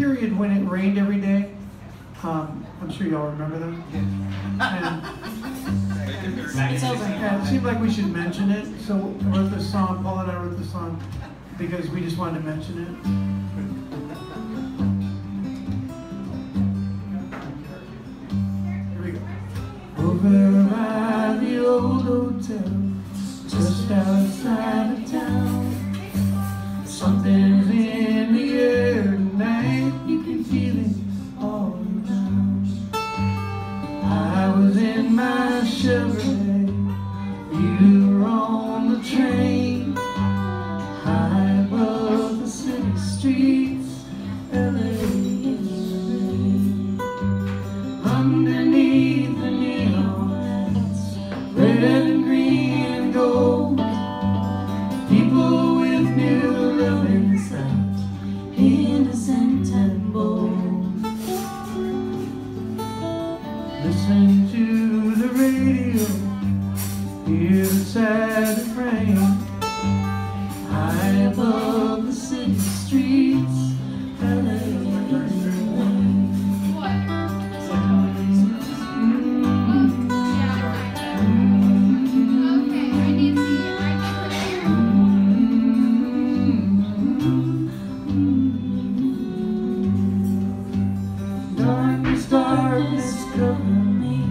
period when it rained every day. I'm sure y'all remember that. And It's over. yeah, it seemed like we should mention it, so I wrote this song. Paula and I wrote this song because we just wanted to mention it. Here we go. Over by the old hotel, just outside of town. Something's in the air tonight, you can feel it all around. I was in my Chevrolet, you were on the train, high above the city streets, LA in the rain. Underneath the neon lights, red and green and gold, people with new love inside, innocent and bold. Listen to the radio, hear the sad refrain, high above the city streets, LA in the rain. Darkness, darkness, cover me.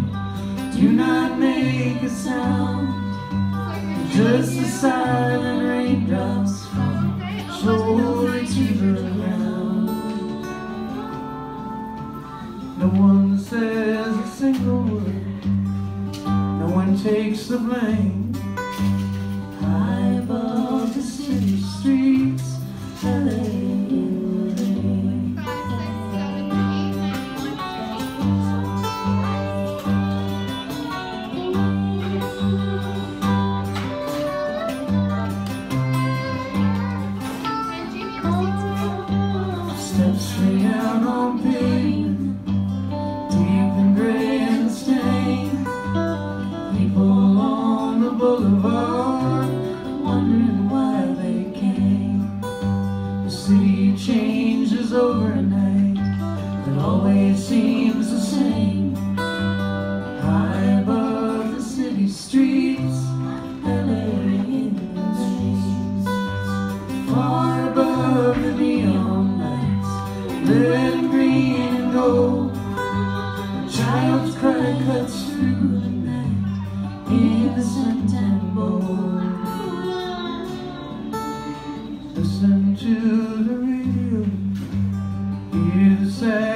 Do not make a sound. Just the silent raindrops fall slowly to the ground. No one says a single word. No one takes the blame. High above the city streets, LA in the rain. Steps straight out on pavement, deep and gray and stained. People on the boulevard, wondering why they came. The city changes overnight, it always seems the same. High above the city streets, LA in the rain. Far above the neon lights, red and green and gold, a child's cry cuts through the night, innocent and bold. Listen to the radio, hear the sad